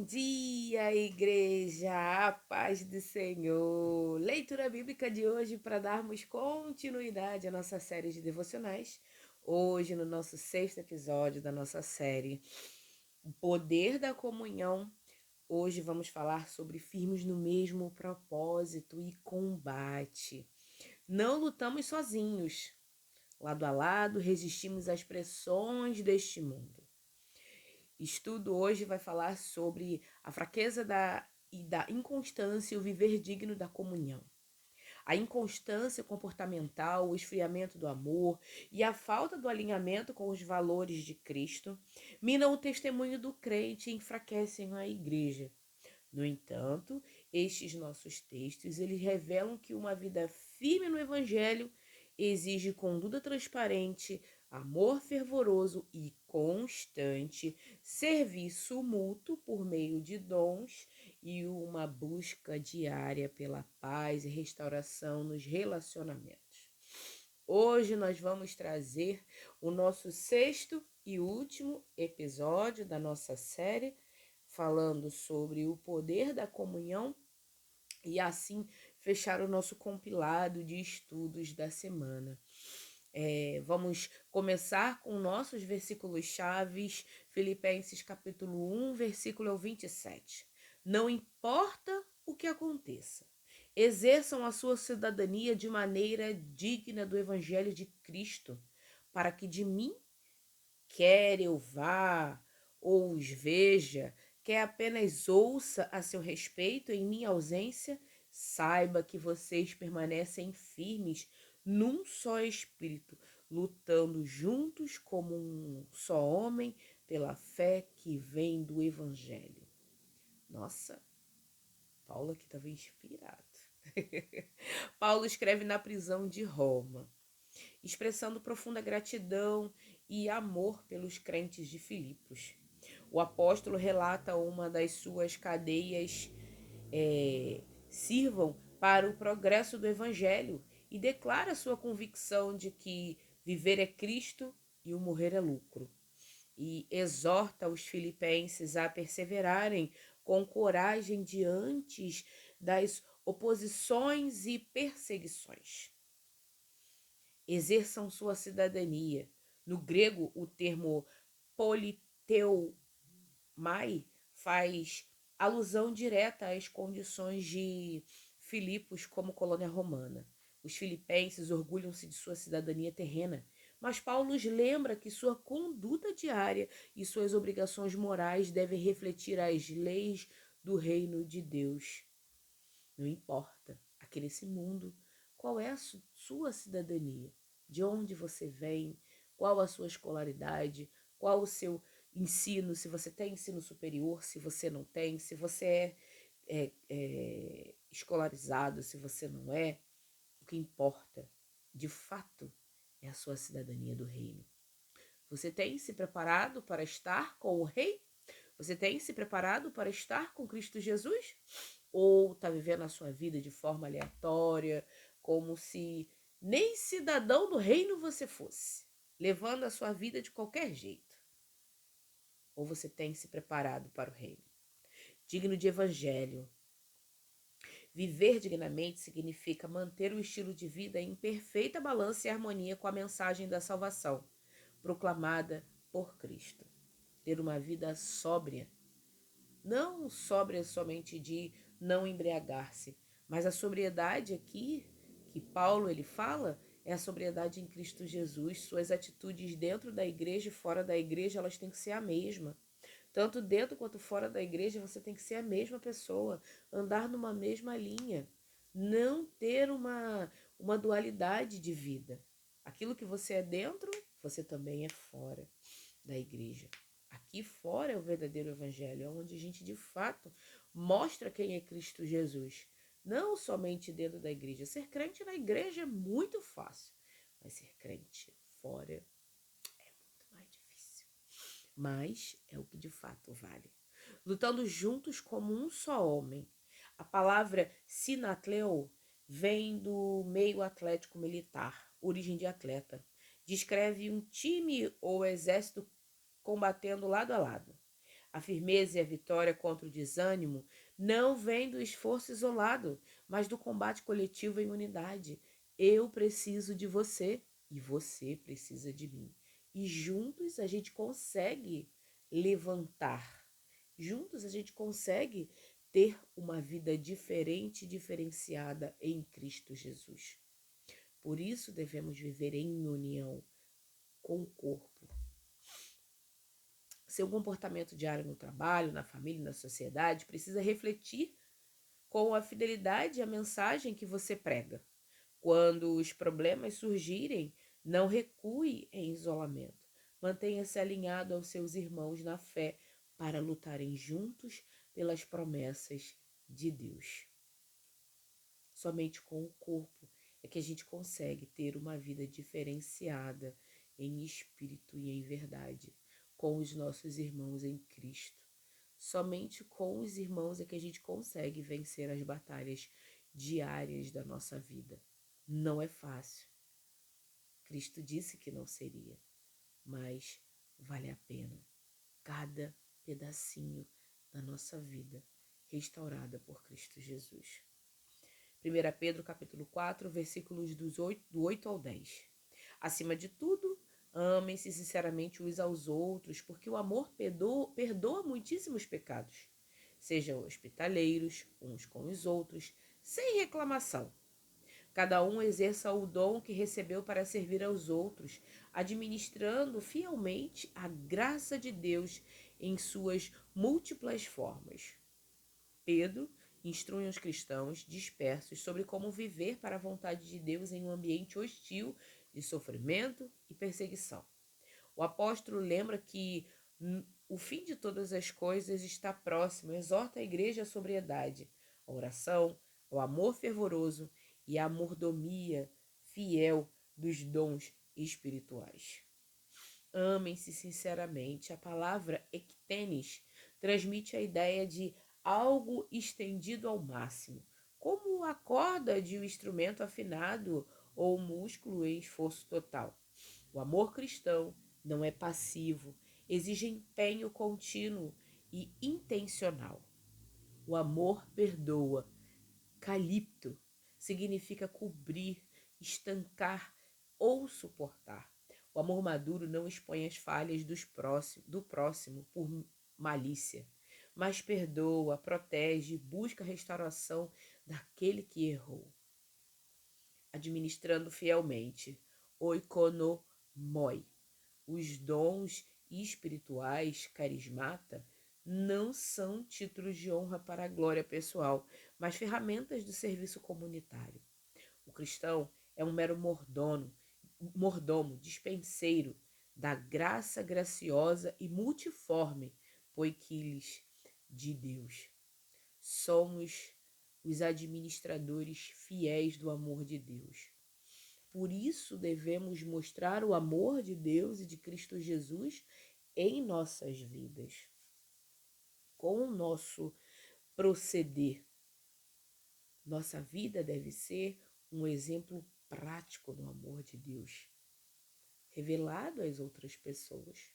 Bom dia, igreja, a paz do Senhor. Leitura bíblica de hoje para darmos continuidade à nossa série de devocionais. Hoje, no nosso sexto episódio da nossa série, O Poder da Comunhão. Hoje vamos falar sobre firmes no mesmo propósito e combate. Não lutamos sozinhos. Lado a lado, resistimos às pressões deste mundo. Estudo hoje vai falar sobre a fraqueza e da inconstância e o viver digno da comunhão. A inconstância comportamental, o esfriamento do amor e a falta do alinhamento com os valores de Cristo minam o testemunho do crente e enfraquecem a igreja. No entanto, estes nossos textos, eles revelam que uma vida firme no evangelho exige conduta transparente, amor fervoroso e constante, serviço mútuo por meio de dons e uma busca diária pela paz e restauração nos relacionamentos. Hoje nós vamos trazer o nosso sexto e último episódio da nossa série, falando sobre o poder da comunhão e assim fechar o nosso compilado de estudos da semana. Vamos começar com nossos versículos chaves, Filipenses capítulo 1, versículo 27. Não importa o que aconteça, exerçam a sua cidadania de maneira digna do evangelho de Cristo, para que de mim, quer eu vá ou os veja, quer apenas ouça a seu respeito em minha ausência, saiba que vocês permanecem firmes num só espírito, lutando juntos como um só homem pela fé que vem do Evangelho. Nossa, Paulo aqui estava inspirado. Paulo escreve na prisão de Roma, expressando profunda gratidão e amor pelos crentes de Filipos. O apóstolo relata uma das suas cadeias sirvam para o progresso do evangelho e declara sua convicção de que viver é Cristo e o morrer é lucro. E exorta os filipenses a perseverarem com coragem diante das oposições e perseguições. Exerçam sua cidadania. No grego, o termo politeumai faz alusão direta às condições de Filipos como colônia romana. Os filipenses orgulham-se de sua cidadania terrena, mas Paulo os lembra que sua conduta diária e suas obrigações morais devem refletir as leis do reino de Deus. Não importa aqui nesse mundo qual é a sua cidadania, de onde você vem, qual a sua escolaridade, qual o seu ensino, se você tem ensino superior, se você não tem, se você é escolarizado, se você não é. O que importa, de fato, é a sua cidadania do reino. Você tem se preparado para estar com o rei? Você tem se preparado para estar com Cristo Jesus? Ou está vivendo a sua vida de forma aleatória, como se nem cidadão do reino você fosse, levando a sua vida de qualquer jeito? Ou você tem se preparado para o reino? Digno de evangelho. Viver dignamente significa manter o estilo de vida em perfeita balança e harmonia com a mensagem da salvação, proclamada por Cristo. Ter uma vida sóbria. Não sóbria somente de não embriagar-se, mas a sobriedade aqui que Paulo ele fala é a sobriedade em Cristo Jesus. Suas atitudes dentro da igreja e fora da igreja, elas têm que ser a mesma. Tanto dentro quanto fora da igreja, você tem que ser a mesma pessoa, andar numa mesma linha, não ter uma dualidade de vida. Aquilo que você é dentro, você também é fora da igreja. Aqui fora é o verdadeiro evangelho, é onde a gente de fato mostra quem é Cristo Jesus. Não somente dentro da igreja. Ser crente na igreja é muito fácil, mas ser crente fora é muito mais difícil. Mas é o que de fato vale. Lutando juntos como um só homem. A palavra sinatleu vem do meio atlético militar, origem de atleta. Descreve um time ou exército combatendo lado a lado. A firmeza e a vitória contra o desânimo não vêm do esforço isolado, mas do combate coletivo em unidade. Eu preciso de você e você precisa de mim. E juntos a gente consegue levantar. Juntos a gente consegue ter uma vida diferente, diferenciada em Cristo Jesus. Por isso devemos viver em união com o corpo. Seu comportamento diário no trabalho, na família e na sociedade precisa refletir com a fidelidade à mensagem que você prega. Quando os problemas surgirem, não recue em isolamento. Mantenha-se alinhado aos seus irmãos na fé para lutarem juntos pelas promessas de Deus. Somente com o corpo é que a gente consegue ter uma vida diferenciada em espírito e em verdade com os nossos irmãos em Cristo. Somente com os irmãos é que a gente consegue vencer as batalhas diárias da nossa vida. Não é fácil. Cristo disse que não seria, mas vale a pena. Cada pedacinho da nossa vida restaurada por Cristo Jesus. 1 Pedro capítulo 4, versículos do 8 ao 10. Acima de tudo, amem-se sinceramente uns aos outros, porque o amor perdoa muitíssimos pecados. Sejam hospitaleiros uns com os outros, sem reclamação. Cada um exerça o dom que recebeu para servir aos outros, administrando fielmente a graça de Deus em suas múltiplas formas. Pedro instrui os cristãos dispersos sobre como viver para a vontade de Deus em um ambiente hostil de sofrimento e perseguição. O apóstolo lembra que o fim de todas as coisas está próximo, exorta a igreja à sobriedade, à oração, ao amor fervoroso e à mordomia fiel dos dons espirituais. Amem-se sinceramente. A palavra ektenes transmite a ideia de algo estendido ao máximo, como a corda de um instrumento afinado ou um músculo em esforço total. O amor cristão não é passivo, exige empenho contínuo e intencional. O amor perdoa. Calipto significa cobrir, estancar ou suportar. O amor maduro não expõe as falhas do próximo por malícia, mas perdoa, protege, busca a restauração daquele que errou. Administrando fielmente. Oikonomoi. Os dons espirituais, carismata, não são títulos de honra para a glória pessoal, mas ferramentas do serviço comunitário. O cristão é um mero mordomo, dispenseiro da graça graciosa e multiforme poiquilis de Deus. Somos os administradores fiéis do amor de Deus. Por isso devemos mostrar o amor de Deus e de Cristo Jesus em nossas vidas, com o nosso proceder. Nossa vida deve ser um exemplo prático do amor de Deus, revelado às outras pessoas.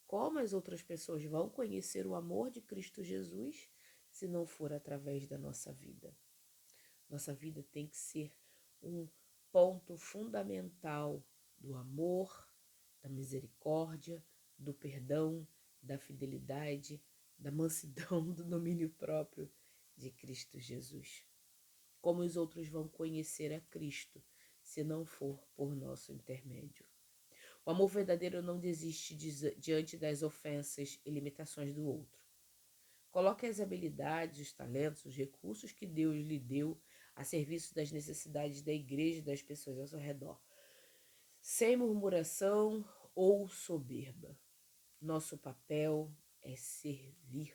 Como as outras pessoas vão conhecer o amor de Cristo Jesus se não for através da nossa vida? Nossa vida tem que ser um ponto fundamental do amor, da misericórdia, do perdão, da fidelidade, da mansidão, do domínio próprio de Cristo Jesus. Como os outros vão conhecer a Cristo se não for por nosso intermédio? O amor verdadeiro não desiste diante das ofensas e limitações do outro. Coloque as habilidades, os talentos, os recursos que Deus lhe deu a serviço das necessidades da igreja e das pessoas ao seu redor, sem murmuração ou soberba. Nosso papel é servir.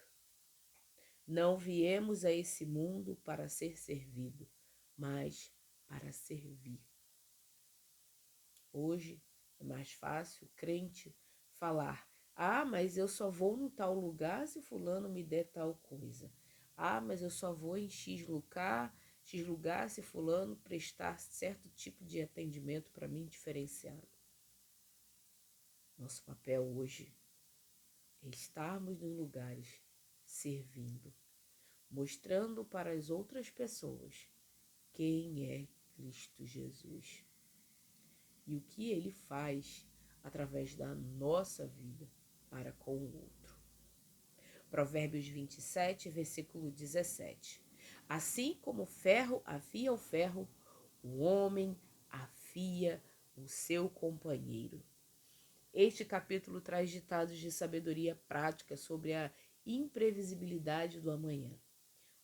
Não viemos a esse mundo para ser servido, mas para servir. Hoje é mais fácil o crente falar: ah, mas eu só vou em tal lugar se fulano me der tal coisa. Ah, mas eu só vou em X lugar se fulano prestar certo tipo de atendimento para mim diferenciado. Nosso papel hoje é estarmos nos lugares servindo, mostrando para as outras pessoas quem é Cristo Jesus e o que ele faz através da nossa vida para com o outro. Provérbios 27, versículo 17. Assim como o ferro afia o ferro, o homem afia o seu companheiro. Este capítulo traz ditados de sabedoria prática sobre a imprevisibilidade do amanhã,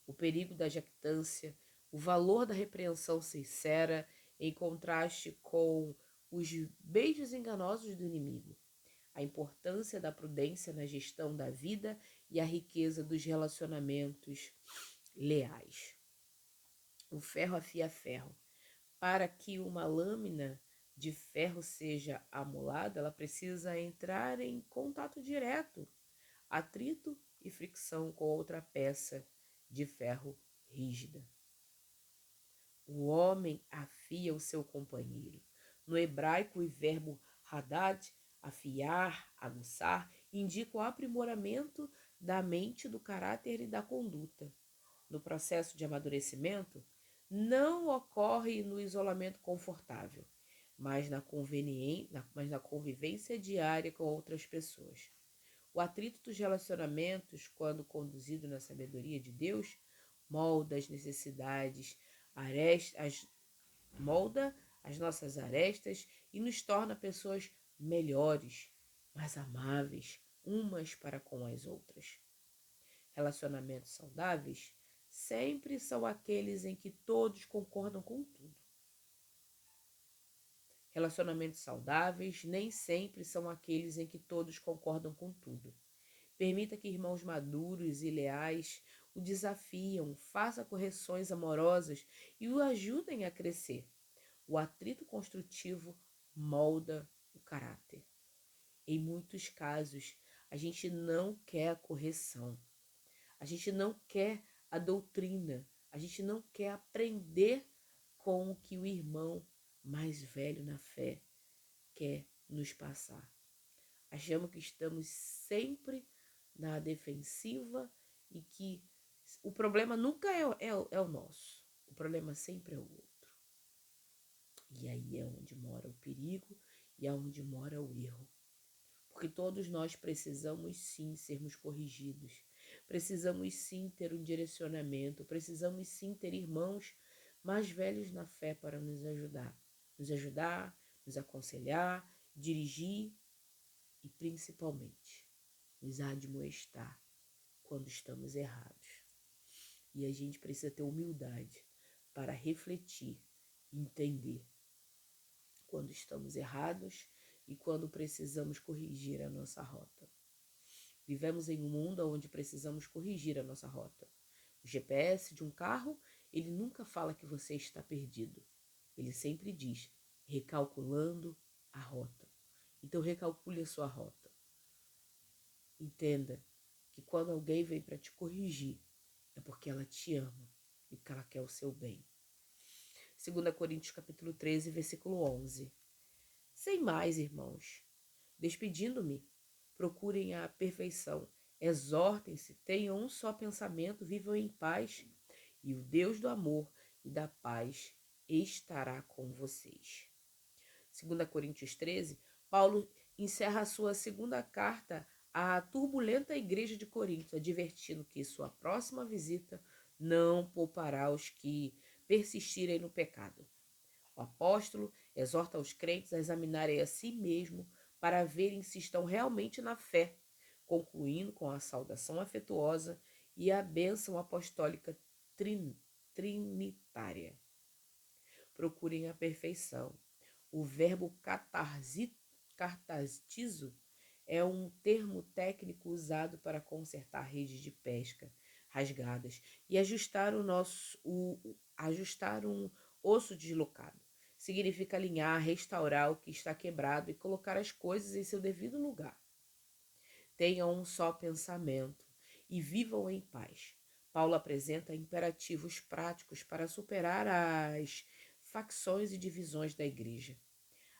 o perigo da jactância, o valor da repreensão sincera, em contraste com os beijos enganosos do inimigo, a importância da prudência na gestão da vida e a riqueza dos relacionamentos leais. O ferro afia ferro. Para que uma lâmina de ferro seja amolada, ela precisa entrar em contato direto, atrito e fricção com outra peça de ferro rígida. O homem afia o seu companheiro. No hebraico, o verbo hadad, afiar, aguçar, indica o aprimoramento da mente, do caráter e da conduta. No processo de amadurecimento, não ocorre no isolamento confortável, mas na convivência diária com outras pessoas. O atrito dos relacionamentos, quando conduzido na sabedoria de Deus, molda as necessidades, molda as nossas arestas e nos torna pessoas melhores, mais amáveis, umas para com as outras. Relacionamentos saudáveis sempre são aqueles em que todos concordam com tudo. Relacionamentos saudáveis nem sempre são aqueles em que todos concordam com tudo. Permita que irmãos maduros e leais o desafiam, faça correções amorosas e o ajudem a crescer. O atrito construtivo molda o caráter. Em muitos casos, a gente não quer a correção. A gente não quer a doutrina. A gente não quer aprender com o que o irmão mais velho na fé quer nos passar. Achamos que estamos sempre na defensiva e que o problema nunca é o nosso. O problema sempre é o outro. E aí é onde mora o perigo e é onde mora o erro. Porque todos nós precisamos sim sermos corrigidos. Precisamos sim ter um direcionamento. Precisamos sim ter irmãos mais velhos na fé para nos ajudar. Nos aconselhar, dirigir e principalmente nos admoestar quando estamos errados. E a gente precisa ter humildade para refletir e entender quando estamos errados e quando precisamos corrigir a nossa rota. Vivemos em um mundo onde precisamos corrigir a nossa rota. O GPS de um carro, ele nunca fala que você está perdido. Ele sempre diz, recalculando a rota. Então recalcule a sua rota. Entenda que quando alguém vem para te corrigir, é porque ela te ama e porque ela quer o seu bem. 2 Coríntios capítulo 13, versículo 11. Sem mais, irmãos, despedindo-me, procurem a perfeição, exortem-se, tenham um só pensamento, vivam em paz, e o Deus do amor e da paz estará com vocês. 2 Coríntios 13, Paulo encerra a sua segunda carta à turbulenta igreja de Corinto, advertindo que sua próxima visita não poupará os que persistirem no pecado. O apóstolo exorta os crentes a examinarem a si mesmo para verem se estão realmente na fé, concluindo com a saudação afetuosa e a bênção apostólica trinitária. Procurem a perfeição. O verbo catartizo é um termo técnico usado para consertar redes de pesca rasgadas e ajustar ajustar um osso deslocado. Significa alinhar, restaurar o que está quebrado e colocar as coisas em seu devido lugar. Tenham um só pensamento e vivam em paz. Paulo apresenta imperativos práticos para superar as facções e divisões da igreja.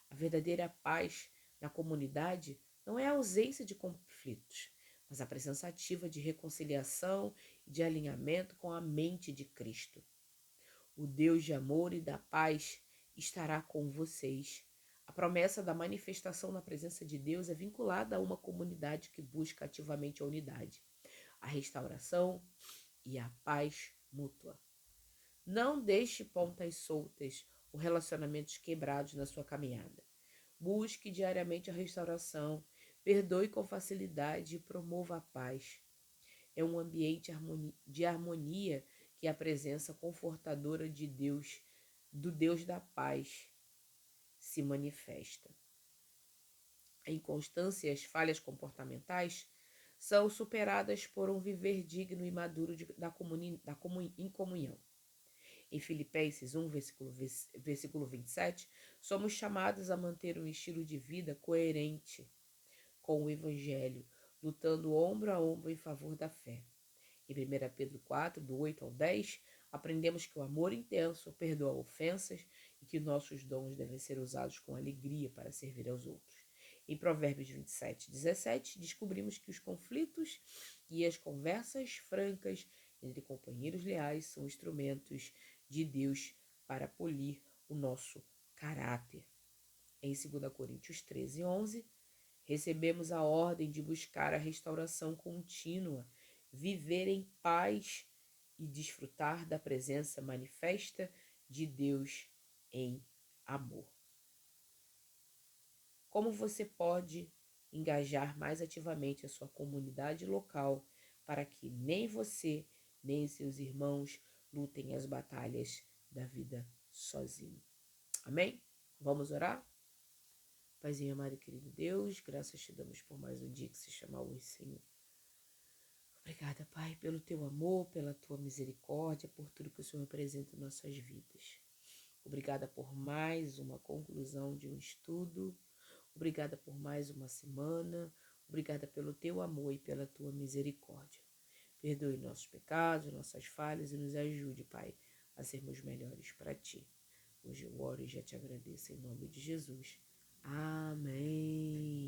A verdadeira paz na comunidade não é a ausência de conflitos, mas a presença ativa de reconciliação e de alinhamento com a mente de Cristo. O Deus de amor e da paz estará com vocês. A promessa da manifestação na presença de Deus é vinculada a uma comunidade que busca ativamente a unidade, a restauração e a paz mútua. Não deixe pontas soltas ou relacionamentos quebrados na sua caminhada. Busque diariamente a restauração, perdoe com facilidade e promova a paz. É um ambiente de harmonia que a presença confortadora de Deus, do Deus da paz, se manifesta. A inconstância e as falhas comportamentais são superadas por um viver digno e maduro em comunhão. Em Filipenses 1, versículo 27, somos chamados a manter um estilo de vida coerente com o Evangelho, lutando ombro a ombro em favor da fé. Em 1 Pedro 4, do 8 ao 10, aprendemos que o amor intenso perdoa ofensas e que nossos dons devem ser usados com alegria para servir aos outros. Em Provérbios 27, 17, descobrimos que os conflitos e as conversas francas entre companheiros leais são instrumentos de Deus para polir o nosso caráter. Em 2 Coríntios 13, 11, recebemos a ordem de buscar a restauração contínua, viver em paz e desfrutar da presença manifesta de Deus em amor. Como você pode engajar mais ativamente a sua comunidade local para que nem você, nem seus irmãos lutem as batalhas da vida sozinho? Amém? Vamos orar? Paizinho amado e querido Deus, graças te damos por mais um dia que se chama hoje, Senhor. Obrigada, Pai, pelo teu amor, pela tua misericórdia, por tudo que o Senhor representa em nossas vidas. Obrigada por mais uma conclusão de um estudo. Obrigada por mais uma semana. Obrigada pelo teu amor e pela tua misericórdia. Perdoe nossos pecados, nossas falhas e nos ajude, Pai, a sermos melhores para ti. Hoje eu oro e já te agradeço em nome de Jesus. Amém.